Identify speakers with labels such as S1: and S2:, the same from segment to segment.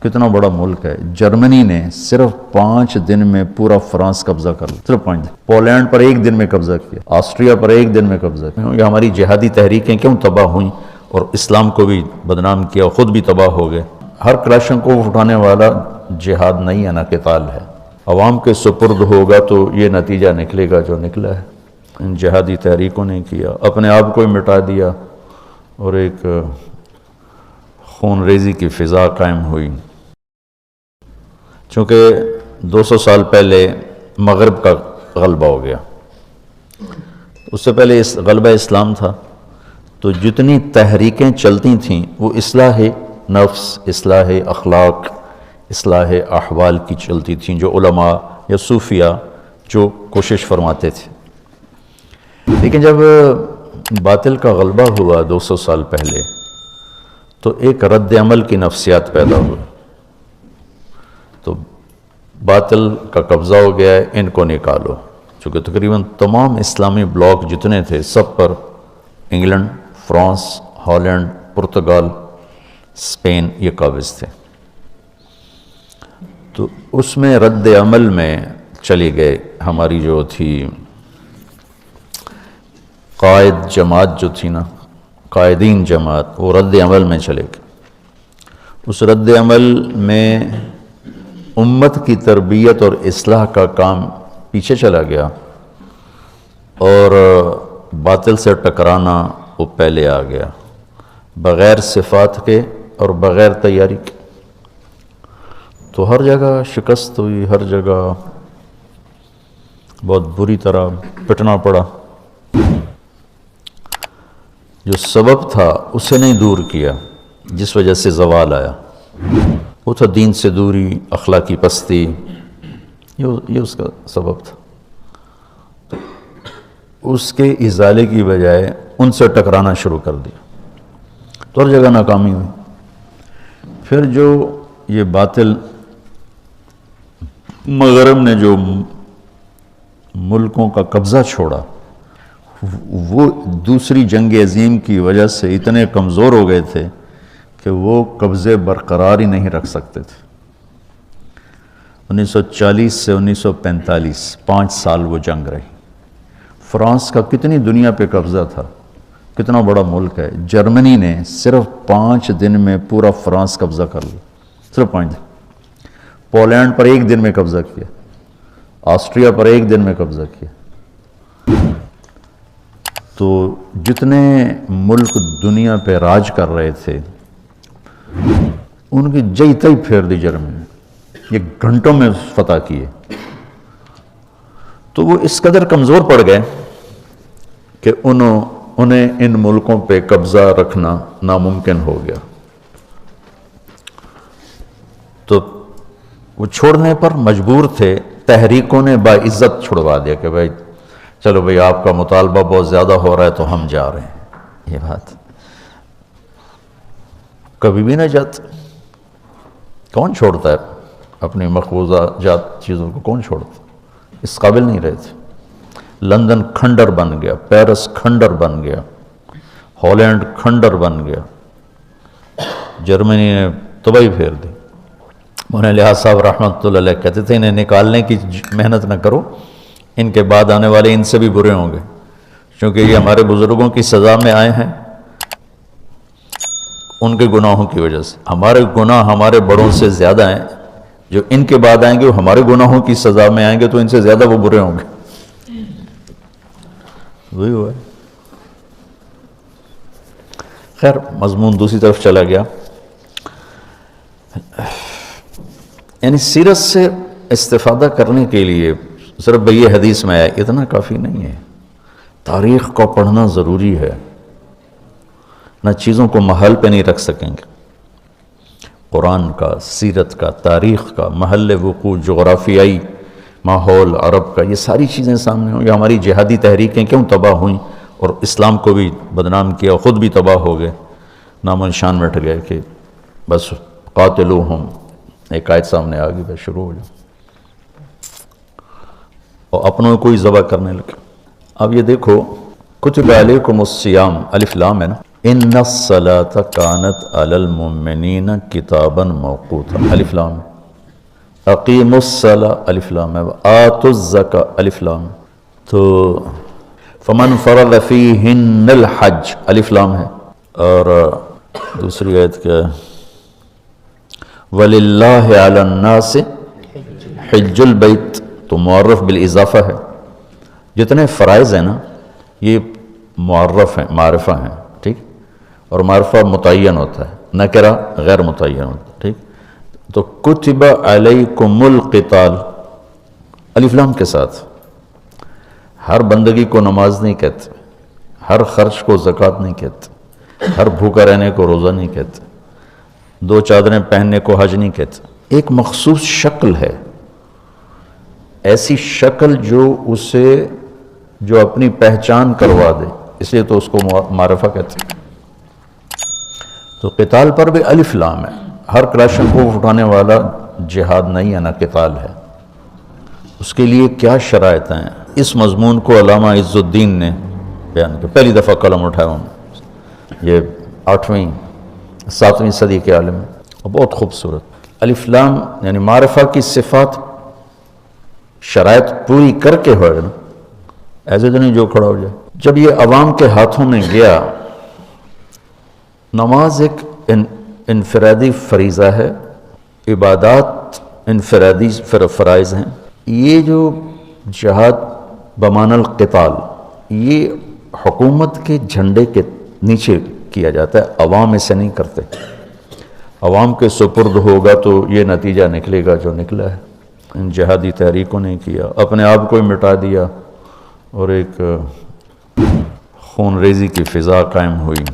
S1: کتنا بڑا ملک ہے. جرمنی نے صرف 5 دن میں پورا فرانس قبضہ کر لیا, صرف 5 دن. پولینڈ پر 1 دن میں قبضہ کیا, آسٹریا پر 1 دن میں قبضہ کیا. یہ ہماری جہادی تحریکیں کیوں تباہ ہوئیں اور اسلام کو بھی بدنام کیا, خود بھی تباہ ہو گئے. ہر کلاشن کو اٹھانے والا جہاد نہیں ہے نا قتال ہے. عوام کے سپرد ہوگا تو یہ نتیجہ نکلے گا جو نکلا ہے. ان جہادی تحریکوں نے کیا, اپنے آپ کو ہی مٹا دیا اور ایک خون ریزی کی فضا قائم ہوئی. چونکہ 200 سال پہلے مغرب کا غلبہ ہو گیا, اس سے پہلے غلبہ اسلام تھا, تو جتنی تحریکیں چلتی تھیں وہ اصلاح نفس, اصلاح اخلاق, اصلاح احوال کی چلتی تھیں, جو علماء یا صوفیہ جو کوشش فرماتے تھے. لیکن جب باطل کا غلبہ ہوا 200 سال پہلے تو ایک رد عمل کی نفسیات پیدا ہوئی. تو باطل کا قبضہ ہو گیا ہے, ان کو نکالو. چونکہ تقریباً تمام اسلامی بلاک جتنے تھے سب پر England, France, Holland, Portugal, Spain یہ قابض تھے. تو اس میں رد عمل میں چلی گئے. ہماری جو تھی قائد جماعت جو تھی نا, قائدین جماعت, وہ رد عمل میں چلے گئے. اس رد عمل میں امت کی تربیت اور اصلاح کا کام پیچھے چلا گیا اور باطل سے ٹکرانا وہ پہلے آ گیا, بغیر صفات کے اور بغیر تیاری کے. تو ہر جگہ شکست ہوئی, ہر جگہ بہت بری طرح پٹنا پڑا. جو سبب تھا اسے نہیں دور کیا, جس وجہ سے زوال آیا, وہ تھا دین سے دوری, اخلاقی پستی, یہ اس کا سبب تھا. اس کے ازالے کی بجائے ان سے ٹکرانا شروع کر دیا تو ہر جگہ ناکامی ہوئی. پھر جو یہ باطل مغرب نے جو ملکوں کا قبضہ چھوڑا, وہ دوسری جنگ عظیم کی وجہ سے اتنے کمزور ہو گئے تھے کہ وہ قبضے برقرار ہی نہیں رکھ سکتے تھے. 1940 سے 1945 5 سال وہ جنگ رہی. فرانس کا کتنی دنیا پہ قبضہ تھا, کتنا بڑا ملک ہے. جرمنی نے صرف 5 دن میں پورا فرانس قبضہ کر لیا, صرف 5 دن. پولینڈ پر 1 دن میں قبضہ کیا, آسٹریا پر 1 دن میں قبضہ کیا. تو جتنے ملک دنیا پہ راج کر رہے تھے ان کی جئی تئی پھیر دی جرمنی, یہ گھنٹوں میں فتح کیے. تو وہ اس قدر کمزور پڑ گئے کہ انہیں ان ملکوں پہ قبضہ رکھنا ناممکن ہو گیا. تو وہ چھوڑنے پر مجبور تھے. تحریکوں نے باعزت چھڑوا دیا کہ بھائی چلو بھائی آپ کا مطالبہ بہت زیادہ ہو رہا ہے تو ہم جا رہے ہیں. یہ بات کبھی بھی نہ جاتے. کون چھوڑتا ہے اپنی مقبوضہ جات چیزوں کو, کون چھوڑتا؟ اس قابل نہیں رہے تھے. لندن کھنڈر بن گیا, پیرس کھنڈر بن گیا, ہالینڈ کھنڈر بن گیا. جرمنی نے تباہی پھیر دی. مولانا لحاظ صاحب رحمۃ اللہ علیہ کہتے تھے انہیں نکالنے کی محنت نہ کرو, ان کے بعد آنے والے ان سے بھی برے ہوں گے, کیونکہ یہ ہمارے بزرگوں کی سزا میں آئے ہیں ان کے گناہوں کی وجہ سے. ہمارے گناہ ہمارے بڑوں سے زیادہ ہیں, جو ان کے بعد آئیں گے وہ ہمارے گناہوں کی سزا میں آئیں گے تو ان سے زیادہ وہ برے ہوں گے. وہی ہوا ہے. خیر مضمون دوسری طرف چلا گیا. یعنی سیرت سے استفادہ کرنے کے لیے صرف یہ حدیث میں آیا اتنا کافی نہیں ہے. تاریخ کو پڑھنا ضروری ہے, نہ چیزوں کو محل پہ نہیں رکھ سکیں گے. قرآن کا, سیرت کا, تاریخ کا, محل وقوع, جغرافیائی ماحول عرب کا, یہ ساری چیزیں سامنے ہوں. یہ ہماری جہادی تحریکیں کیوں تباہ ہوئیں اور اسلام کو بھی بدنام کیا, خود بھی تباہ ہو گئے, نام و نشان مٹ گئے کہ بس قاتلوہم, ایک آیت سامنے آ گئی, بس شروع ہو جائے اور اپنوں کو ہی ذبح کرنے لگے. اب یہ دیکھو کتب علیکم الصیام, الف لام ہے نا, ان الصلاۃ کانت علی المؤمنین کتابا موقوتا، الف لام، اقیموا الصلاۃ الف لام، آتوا الزکاۃ الف لام، تو فمن فرض فیہن الحج الف لام ہے، اور دوسری آیت کیا ہے، وَلِلَّهِ عَلَى النَّاسِ حِجُّ الْبَيْتِ، تو معرف بالاضافہ ہے، جتنے فرائض ہیں نا یہ معرف ہیں، معرفہ ہیں، ٹھیک، اور معرفہ متعین ہوتا ہے، نکرہ غیر متعین ہوتا ہے، ٹھیک، تو کتب علیکم القتال الف لام کے ساتھ، ہر بندگی کو نماز نہیں کہتے، ہر خرچ کو زکوٰۃ نہیں کہتے، ہر بھوکا رہنے کو روزہ نہیں کہتے، 2 چادریں پہننے کو حج نہیں کہتے، ایک مخصوص شکل ہے، ایسی شکل جو اپنی پہچان کروا دے، اس لیے تو اس کو معرفہ کہتے ہیں۔ تو قتال پر بھی الف لام ہے، ہر کلاشنکوف اٹھانے والا جہاد نہیں ہے، نہ قتال ہے، اس کے لیے کیا شرائط ہیں، اس مضمون کو علامہ عز الدین نے بیان کیا، پہلی دفعہ قلم اٹھایا انہوں نے، یہ 8ویں 7ویں صدی کے عالم ہے، اور بہت خوبصورت الف لام، یعنی معرفہ کی صفات شرائط پوری کر کے ہوئے نا، ایسے تو نہیں جو کھڑا ہو جائے۔ جب یہ عوام کے ہاتھوں میں گیا، نماز ایک انفرادی فریضہ ہے، عبادات انفرادی فرائض ہیں، یہ جو جہاد بمعنی القتال یہ حکومت کے جھنڈے کے نیچے کیا جاتا ہے، عوام اسے نہیں کرتے، عوام کے سپرد ہوگا تو یہ نتیجہ نکلے گا جو نکلا ہے۔ ان جہادی تحریکوں نے کیا، اپنے آپ کو ہی مٹا دیا، اور ایک خون ریزی کی فضا قائم ہوئی،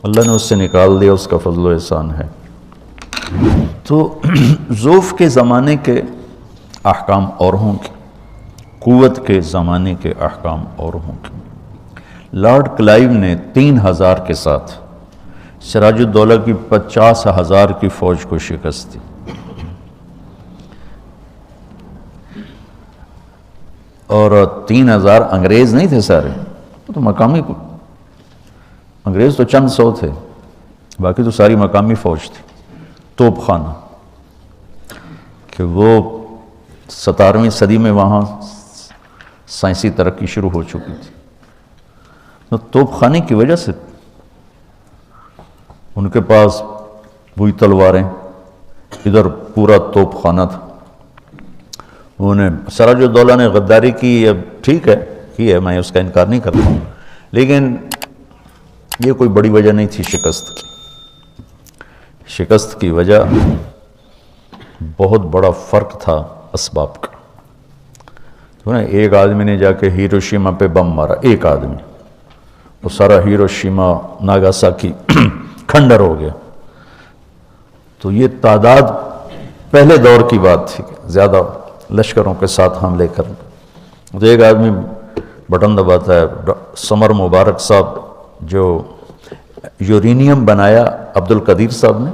S1: اللہ نے اس سے نکال دیا، اس کا فضل و احسان ہے۔ تو ضعف کے زمانے کے احکام اور ہوں گے، قوت کے زمانے کے احکام اور ہوں گے۔ لارڈ کلائیو نے 3000 کے ساتھ سراج الدولہ کی 50,000 کی فوج کو شکست دی، اور 3000 انگریز نہیں تھے سارے، وہ تو مقامی، انگریز تو چند 100 تھے، باقی تو ساری مقامی فوج تھی، توپ خانہ، کہ وہ 17ویں صدی میں وہاں سائنسی ترقی شروع ہو چکی تھی، تو توپ خانے کی وجہ سے ان کے پاس وہی تلواریں، ادھر پورا توپ خانہ تھا۔ انہیں سراج الدولہ نے غداری کی، اب ٹھیک ہے کی ہے، میں اس کا انکار نہیں کرتا ہوں، لیکن یہ کوئی بڑی وجہ نہیں تھی شکست کی۔ شکست کی وجہ بہت بڑا فرق تھا اسباب کا۔ تو ایک آدمی نے جا کے ہیروشیما پہ بم مارا، ایک آدمی، وہ سارا ہیروشیما ناگاساکی کھنڈر ہو گیا۔ تو یہ تعداد پہلے دور کی بات تھی، زیادہ لشکروں کے ساتھ حملے کرنا۔ تو ایک آدمی بٹن دباتا ہے، سمر مبارک صاحب جو یورینیم بنایا عبد القدیر صاحب نے،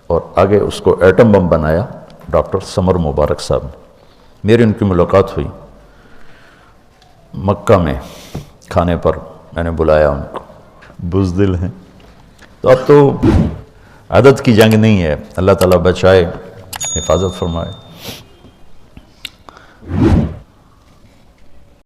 S1: اور آگے اس کو ایٹم بم بنایا ڈاکٹر سمر مبارک صاحب نے۔ میری ان کی ملاقات ہوئی مکہ میں کھانے پر، میں نے بلایا ان کو، بزدل ہیں۔ تو اب تو عدد کی جنگ نہیں ہے، اللہ تعالیٰ بچائے، حفاظت فرمائے۔